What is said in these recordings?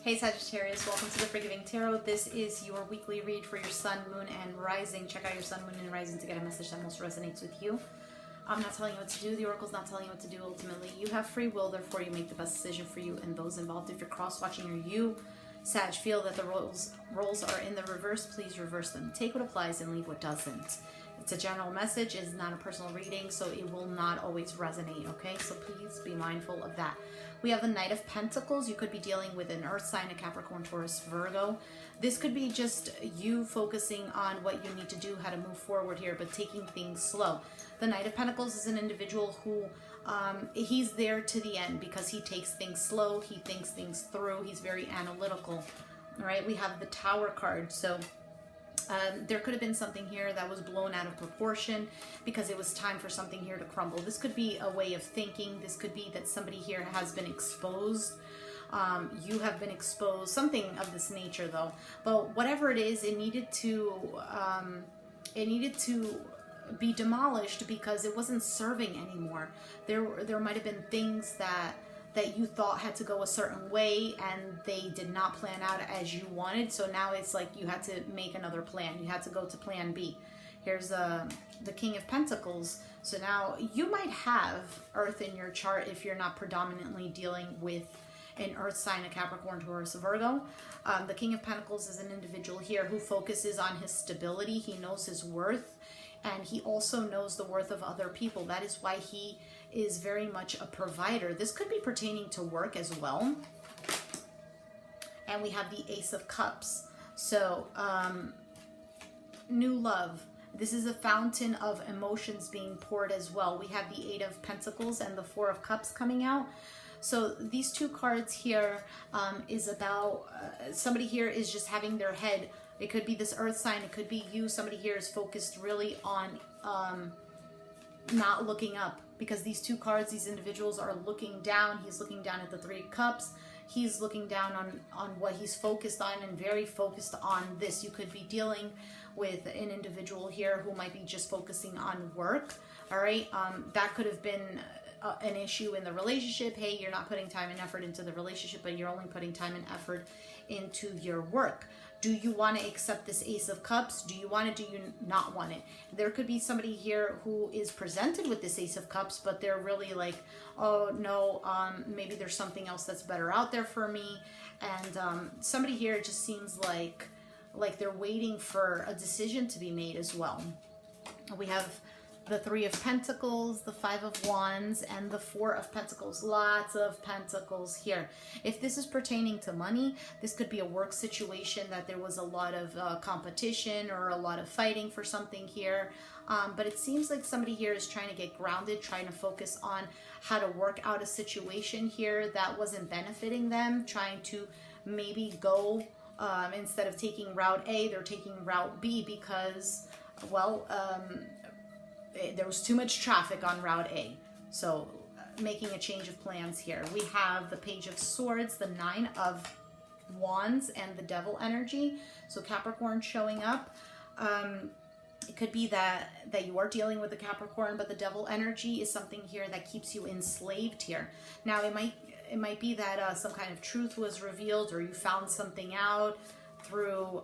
Hey Sagittarius, welcome to the Forgiving Tarot. This is your weekly read for your sun, moon, and rising. Check out your sun, moon, and rising to get a message that most resonates with you. I'm not telling you what to do. The Oracle's not telling you what to do. Ultimately, you have free will, therefore you make the best decision for you and those involved. If you're cross-watching or you, Sag, feel that the roles are in the reverse, please reverse them. Take what applies and leave what doesn't. It's a general message, it's not a personal reading, so it will not always resonate, okay? So please be mindful of that. We have the Knight of Pentacles. You could be dealing with an Earth sign, a Capricorn, Taurus, Virgo. This could be just you focusing on what you need to do, how to move forward here, but taking things slow. The Knight of Pentacles is an individual who he's there to the end because he takes things slow, he thinks things through, he's very analytical. All right, we have the Tower card. So there could have been something here that was blown out of proportion because it was time for something here to crumble. This could be a way of thinking. This could be that somebody here has been exposed. You have been exposed, something of this nature though. But whatever it is, it needed to be demolished because it wasn't serving anymore. There might have been things that you thought had to go a certain way and they did not plan out as you wanted. So now it's like you had to make another plan. You had to go to plan B. Here's the King of Pentacles. So now you might have Earth in your chart if you're not predominantly dealing with an Earth sign, a Capricorn, Taurus, Virgo. The King of Pentacles is an individual here who focuses on his stability. He knows his worth and he also knows the worth of other people. That is why he is very much a provider. This could be pertaining to work as well. And we have the Ace of Cups. So new love. This is a fountain of emotions being poured as well. We have the Eight of Pentacles and the Four of Cups coming out. So these two cards here is about somebody here is just having their head. It could be this Earth sign. It could be you. Somebody here is focused really on not looking up, because these two cards, these individuals are looking down. He's looking down at the Three of Cups. He's looking down on what he's focused on and very focused on this. You could be dealing with an individual here who might be just focusing on work. All right. That could have been an issue in the relationship. Hey, you're not putting time and effort into the relationship, but you're only putting time and effort into your work. Do you want to accept this Ace of Cups? Do you want it? Do you not want it? There could be somebody here who is presented with this Ace of Cups, but they're really like, oh no, maybe there's something else that's better out there for me. And somebody here just seems like they're waiting for a decision to be made as well. We have the Three of Pentacles, the Five of Wands, and the Four of Pentacles. Lots of pentacles here. If this is pertaining to money, this could be a work situation that there was a lot of competition or a lot of fighting for something here. But it seems like somebody here is trying to get grounded, trying to focus on how to work out a situation here that wasn't benefiting them, trying to maybe go, instead of taking route A, they're taking route B because, well, there was too much traffic on Route A. So making a change of plans here. We have the Page of Swords, the Nine of Wands, and the Devil energy. So Capricorn showing up. It could be that you are dealing with the Capricorn, but the Devil energy is something here that keeps you enslaved here. Now it might be that some kind of truth was revealed, or you found something out through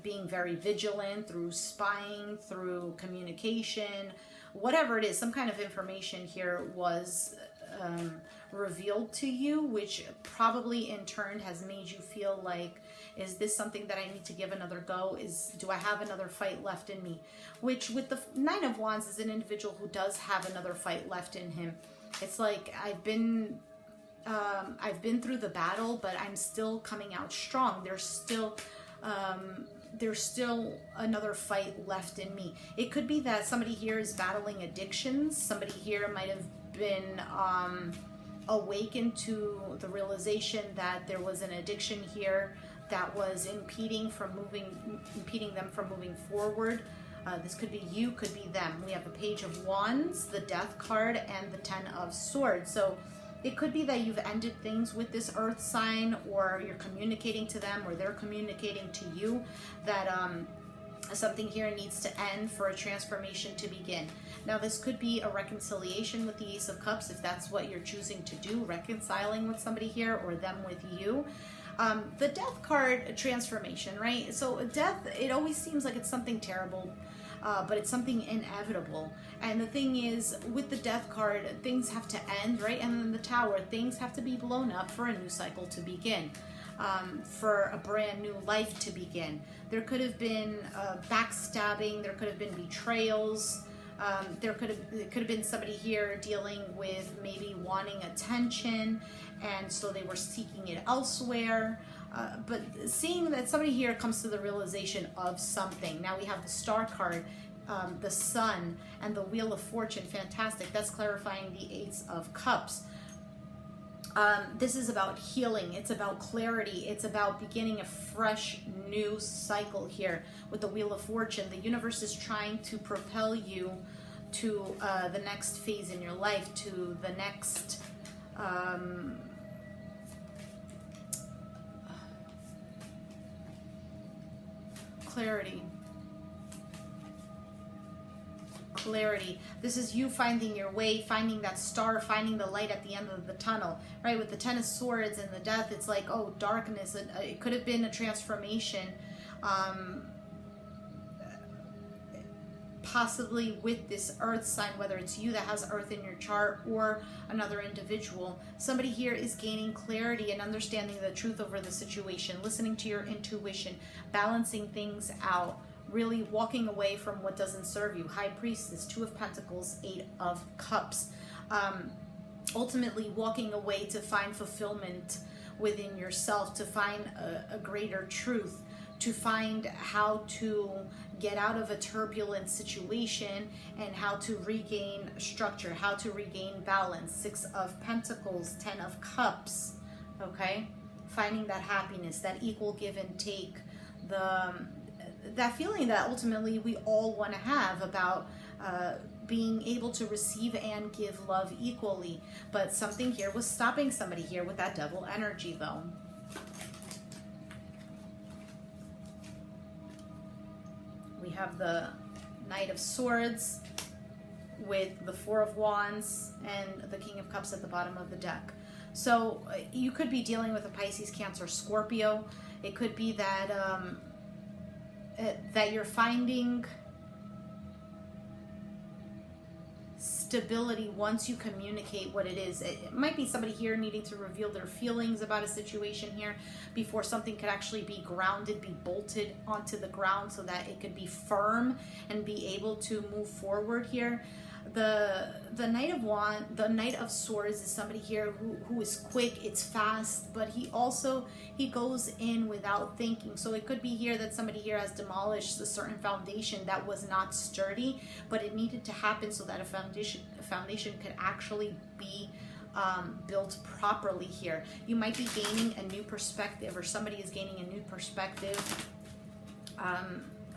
being very vigilant, through spying, through communication, whatever it is, some kind of information here was revealed to you, which probably in turn has made you feel like, is this something that I need to give another go? Do I have another fight left in me? Which with the Nine of Wands is an individual who does have another fight left in him. It's like, I've been through the battle, but I'm still coming out strong. There's still another fight left in me. It could be that somebody here is battling addictions. Somebody here might have been awakened to the realization that there was an addiction here that was impeding them from moving forward. This could be you, could be them. We have the Page of Wands, the Death card, and the Ten of Swords. So it could be that you've ended things with this Earth sign, or you're communicating to them, or they're communicating to you that Something here needs to end for a transformation to begin. Now, this could be a reconciliation with the Ace of Cups, if that's what you're choosing to do, reconciling with somebody here or them with you. The Death card, transformation, right? So death, it always seems like it's something terrible, but it's something inevitable. And the thing is, with the Death card, things have to end, right? And then the Tower, things have to be blown up for a new cycle to begin. For a brand new life to begin. There could have been backstabbing, there could have been betrayals, it could have been somebody here dealing with maybe wanting attention, and so they were seeking it elsewhere. But seeing that somebody here comes to the realization of something. Now we have the Star card, the Sun, and the Wheel of Fortune. Fantastic. That's clarifying the Ace of Cups. This is about healing. It's about clarity. It's about beginning a fresh new cycle here with the Wheel of Fortune. The universe is trying to propel you to the next phase in your life, to the next clarity. This is you finding your way, finding that star, finding the light at the end of the tunnel, right? With the Ten of Swords and the Death, it's like, oh, darkness. It could have been a transformation, possibly with this Earth sign, whether it's you that has Earth in your chart or another individual. Somebody here is gaining clarity and understanding the truth over the situation, listening to your intuition, balancing things out, really walking away from what doesn't serve you. High Priestess, Two of Pentacles, Eight of Cups. Ultimately walking away to find fulfillment within yourself, to find a greater truth, to find how to get out of a turbulent situation and how to regain structure, how to regain balance. Six of Pentacles, Ten of Cups, okay? Finding that happiness, that equal give and take, that feeling that ultimately we all want to have about being able to receive and give love equally. But something here was stopping somebody here with that Devil energy, though. We have the Knight of Swords with the Four of Wands and the King of Cups at the bottom of the deck. So you could be dealing with a Pisces, Cancer, Scorpio. It could be that that you're finding stability once you communicate what it is. It might be somebody here needing to reveal their feelings about a situation here before something could actually be grounded, be bolted onto the ground so that it could be firm and be able to move forward here. The Knight of Swords is somebody here who is quick, it's fast, but he goes in without thinking. So it could be here that somebody here has demolished a certain foundation that was not sturdy, but it needed to happen so that a foundation could actually be built properly here. You might be gaining a new perspective, or somebody is gaining a new perspective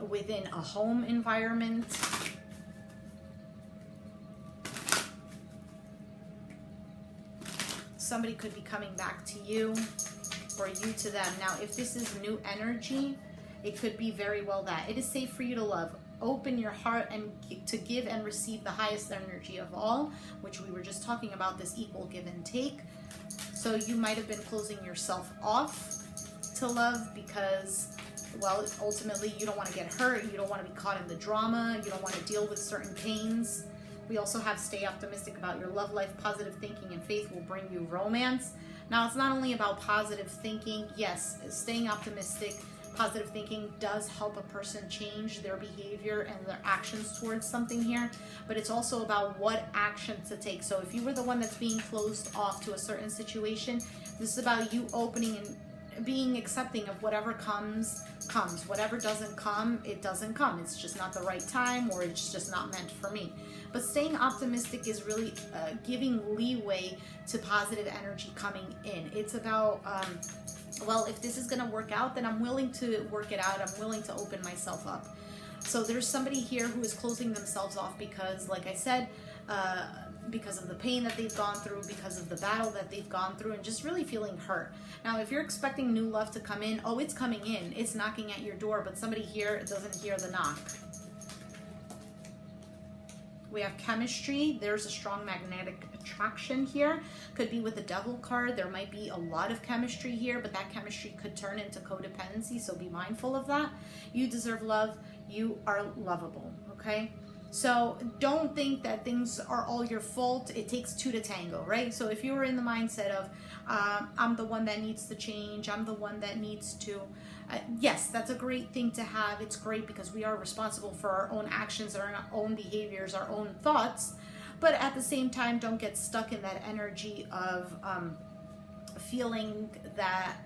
within a home environment. Somebody could be coming back to you, or you to them. Now, if this is new energy, it could be very well that. It is safe for you to love. Open your heart and to give and receive the highest energy of all, which we were just talking about, this equal give and take. So you might have been closing yourself off to love because, well, ultimately you don't want to get hurt. You don't want to be caught in the drama. You don't want to deal with certain pains. We also have stay optimistic about your love life. Positive thinking and faith will bring you romance. Now, it's not only about positive thinking. Yes, staying optimistic, positive thinking does help a person change their behavior and their actions towards something here, but it's also about what action to take. So if you were the one that's being closed off to a certain situation, this is about you opening and being accepting of whatever comes. Whatever doesn't come, it doesn't come. It's just not the right time, or it's just not meant for me. But staying optimistic is really giving leeway to positive energy coming in. It's about, well, if this is going to work out, then I'm willing to work it out. I'm willing to open myself up. So there's somebody here who is closing themselves off because, like I said, because of the pain that they've gone through, because of the battle that they've gone through, and just really feeling hurt. Now, if you're expecting new love to come in, oh, it's coming in. It's knocking at your door, but somebody here doesn't hear the knock. We have chemistry. There's a strong magnetic attraction here. Could be with the Devil card. There might be a lot of chemistry here, but that chemistry could turn into codependency, so be mindful of that. You deserve love. You are lovable, okay? So don't think that things are all your fault. It takes two to tango, right? So if you were in the mindset of, I'm the one that needs to change, I'm the one that needs to, yes, that's a great thing to have. It's great because we are responsible for our own actions, our own behaviors, our own thoughts. But at the same time, don't get stuck in that energy of feeling that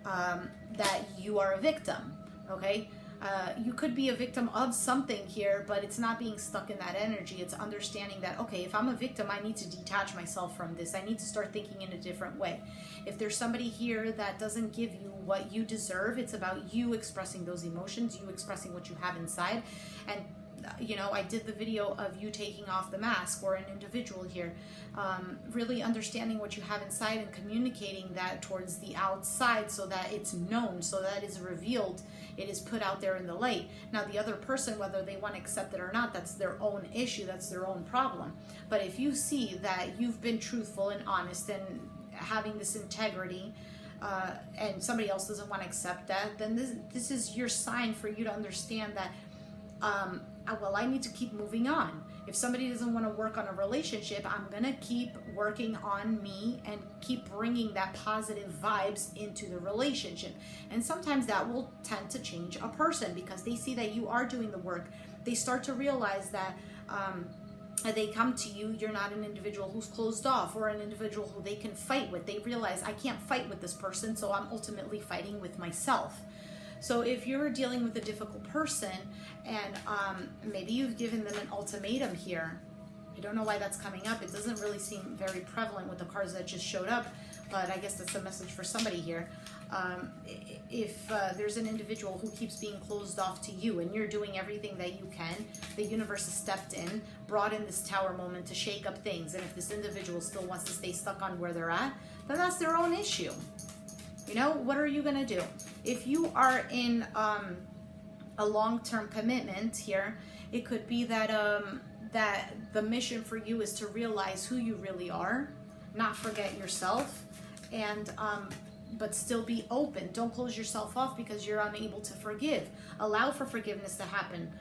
that you are a victim, okay? You could be a victim of something here, but it's not being stuck in that energy. It's understanding that, okay, if I'm a victim, I need to detach myself from this. I need to start thinking in a different way. If there's somebody here that doesn't give you what you deserve, it's about you expressing those emotions, you expressing what you have inside. And you know, I did the video of you taking off the mask, or an individual here, really understanding what you have inside and communicating that towards the outside so that it's known, so that it's revealed, it is put out there in the light. Now, the other person, whether they want to accept it or not, that's their own issue, that's their own problem. But if you see that you've been truthful and honest and having this integrity, and somebody else doesn't want to accept that, then this is your sign for you to understand that, well, I need to keep moving on. If somebody doesn't want to work on a relationship, I'm going to keep working on me and keep bringing that positive vibes into the relationship. And sometimes that will tend to change a person because they see that you are doing the work. They start to realize that they come to you, you're not an individual who's closed off or an individual who they can fight with. They realize, I can't fight with this person, so I'm ultimately fighting with myself. So if you're dealing with a difficult person and maybe you've given them an ultimatum here, I don't know why that's coming up. It doesn't really seem very prevalent with the cards that just showed up, but I guess that's a message for somebody here. If there's an individual who keeps being closed off to you and you're doing everything that you can, the universe has stepped in, brought in this tower moment to shake up things. And if this individual still wants to stay stuck on where they're at, then that's their own issue. You know, what are you going to do? If you are in a long-term commitment here, it could be that that the mission for you is to realize who you really are, not forget yourself, and but still be open. Don't close yourself off because you're unable to forgive. Allow for forgiveness to happen.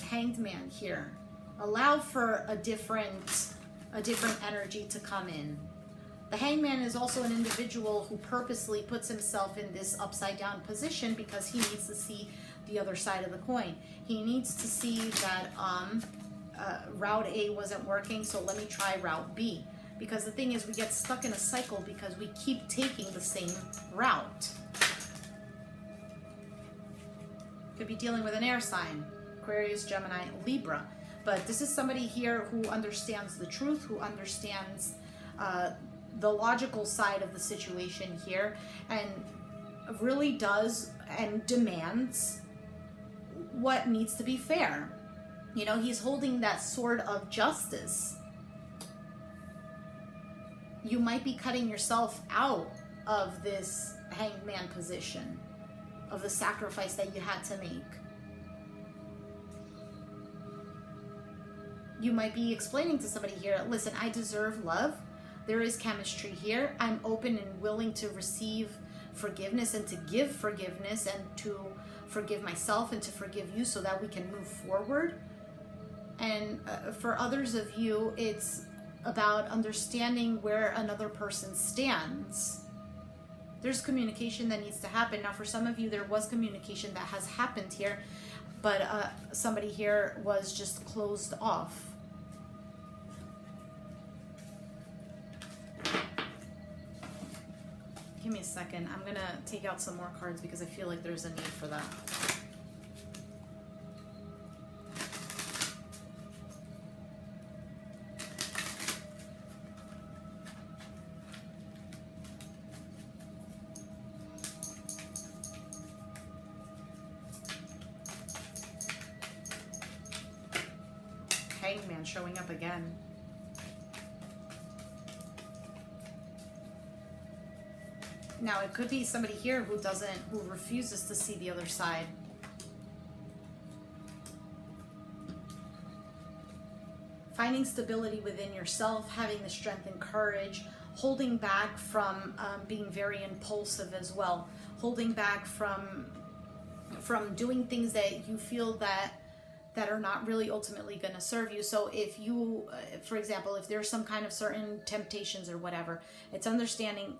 Hanged Man here. Allow for a different energy to come in. The Hangman is also an individual who purposely puts himself in this upside down position because he needs to see the other side of the coin. He needs to see that route A wasn't working, so let me try route B. Because the thing is, we get stuck in a cycle because we keep taking the same route. Could be dealing with an air sign, Aquarius, Gemini, Libra. But this is somebody here who understands the truth, who understands the logical side of the situation here, and really does and demands what needs to be fair. You know, he's holding that sword of justice. You might be cutting yourself out of this Hanged Man position, of the sacrifice that you had to make. You might be explaining to somebody here, listen, I deserve love. There is chemistry here. I'm open and willing to receive forgiveness and to give forgiveness and to forgive myself and to forgive you so that we can move forward. And for others of you, it's about understanding where another person stands. There's communication that needs to happen. Now, for some of you, there was communication that has happened here, but somebody here was just closed off. Give me a second. I'm going to take out some more cards because I feel like there's a need for that. Hangman showing up again. Now, it could be somebody here who refuses to see the other side. Finding stability within yourself, having the strength and courage, holding back from being very impulsive as well, holding back from doing things that you feel that are not really ultimately going to serve you. So if you, for example, if there's some kind of certain temptations or whatever, it's understanding,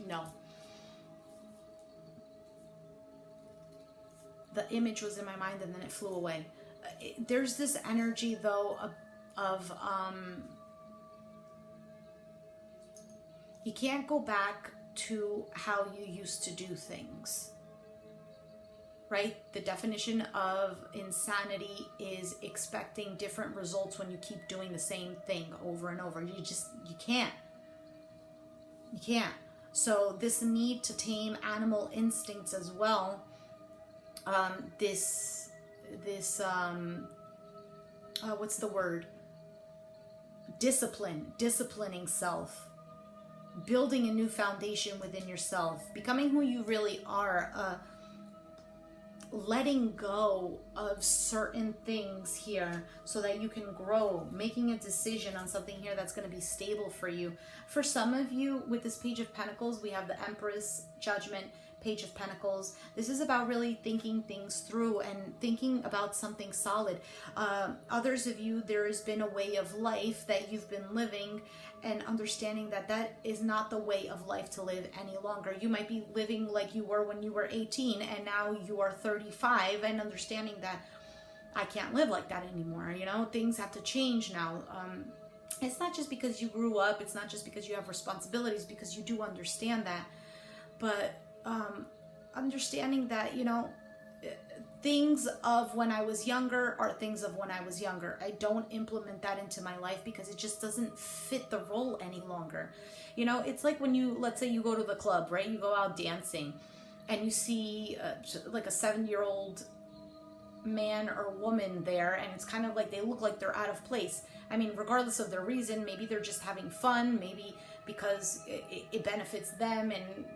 no. The image was in my mind and then it flew away. There's this energy though of you can't go back to how you used to do things. Right? The definition of insanity is expecting different results when you keep doing the same thing over and over. You can't. You can't. So this need to tame animal instincts as well. What's the word? Disciplining self. Building a new foundation within yourself. Becoming who you really are. Letting go of certain things here so that you can grow, making a decision on something here that's going to be stable for you. For some of you, with this Page of Pentacles, we have the Empress, Judgment, Page of Pentacles. This is about really thinking things through and thinking about something solid. Others of you, there has been a way of life that you've been living and understanding that that is not the way of life to live any longer. You might be living like you were when you were 18 and now you are 35 and understanding that I can't live like that anymore. You know, things have to change now. It's not just because you grew up. It's not just because you have responsibilities, because you do understand that. But understanding that, you know, things of when I was younger are things of when I was younger. I don't implement that into my life because it just doesn't fit the role any longer. You know, it's like when you, let's say you go to the club, right? You go out dancing and you see like a 7-year-old man or woman there, and it's kind of like they look like they're out of place. I mean, regardless of their reason, maybe they're just having fun, maybe because it benefits them, and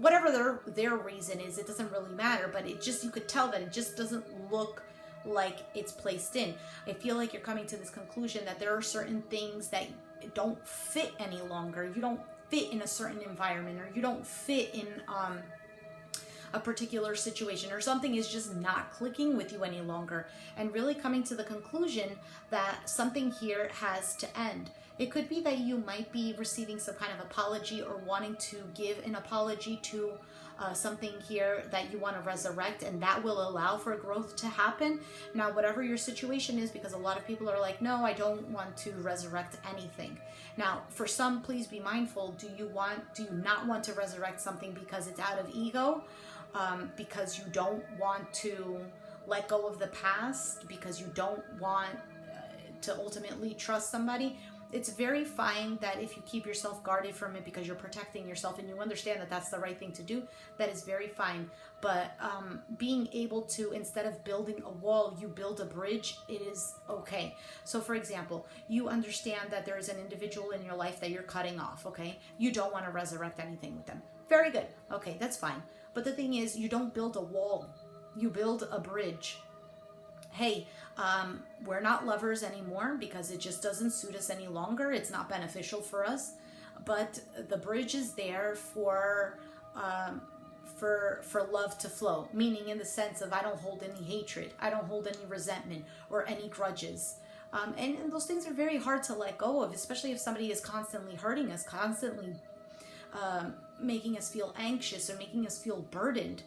whatever their reason is, it doesn't really matter, but it just, you could tell that it just doesn't look like it's placed in. I feel like you're coming to this conclusion that there are certain things that don't fit any longer. You don't fit in a certain environment, or you don't fit in a particular situation, or something is just not clicking with you any longer, and really coming to the conclusion that something here has to end. It could be that you might be receiving some kind of apology or wanting to give an apology to something here that you want to resurrect, and that will allow for growth to happen. Now, whatever your situation is, because a lot of people are like, no, I don't want to resurrect anything. Now, for some, please be mindful. Do you not want to resurrect something because it's out of ego? Because you don't want to let go of the past, because you don't want to ultimately trust somebody? It's very fine that if you keep yourself guarded from it because you're protecting yourself and you understand that that's the right thing to do, that is very fine. But being able to, instead of building a wall, you build a bridge, it is okay. So for example, you understand that there is an individual in your life that you're cutting off, okay? You don't want to resurrect anything with them. Very good. Okay, that's fine. But the thing is, you don't build a wall. You build a bridge. Hey, we're not lovers anymore because it just doesn't suit us any longer. It's not beneficial for us. But the bridge is there for love to flow, meaning in the sense of I don't hold any hatred, I don't hold any resentment or any grudges. And those things are very hard to let go of, especially if somebody is constantly hurting us, constantly making us feel anxious or making us feel burdened.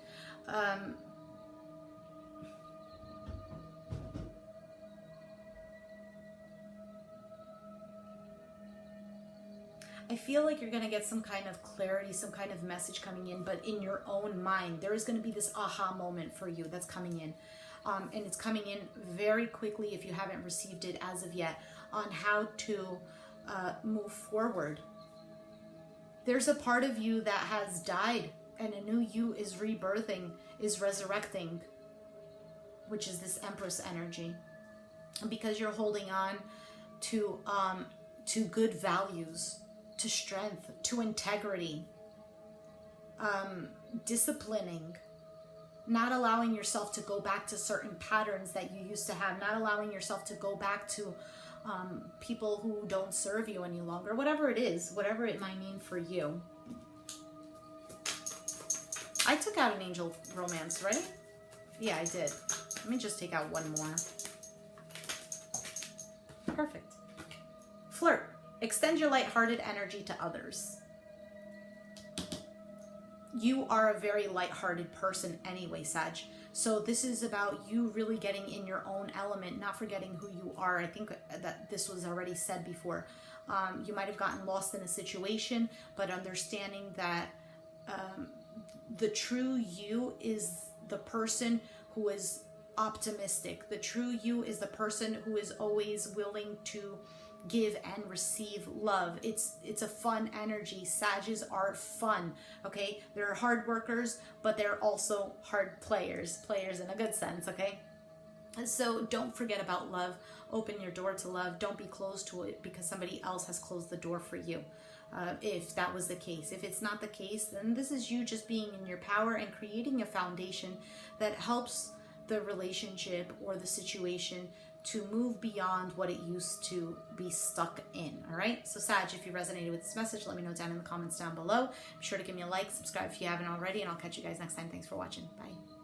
I feel like you're going to get some kind of clarity, some kind of message coming in, but in your own mind, there is going to be this aha moment for you that's coming in. And it's coming in very quickly if you haven't received it as of yet, on how to move forward. There's a part of you that has died and a new you is rebirthing, is resurrecting, which is this Empress energy. And because you're holding on to good values, to strength, to integrity, disciplining, not allowing yourself to go back to certain patterns that you used to have, not allowing yourself to go back to people who don't serve you any longer, whatever it is, whatever it might mean for you. I took out an angel romance, right? Yeah, I did. Let me just take out one more. Perfect. Flirt. Extend your lighthearted energy to others. You are a very lighthearted person anyway, Sag. So this is about you really getting in your own element, not forgetting who you are. I think that this was already said before. You might have gotten lost in a situation, but understanding that the true you is the person who is optimistic. The true you is the person who is always willing to give and receive love. It's a fun energy. Sages are fun, okay? They're hard workers, but they're also hard players in a good sense, okay? And so don't forget about love. Open your door to love. Don't be closed to it because somebody else has closed the door for you. If that was the case. If it's not the case, then this is you just being in your power and creating a foundation that helps the relationship or the situation to move beyond what it used to be stuck in. All right. So Sag, if you resonated with this message, let me know down in the comments down below. Be sure to give me a like, subscribe if you haven't already, and I'll catch you guys next time. Thanks for watching. Bye.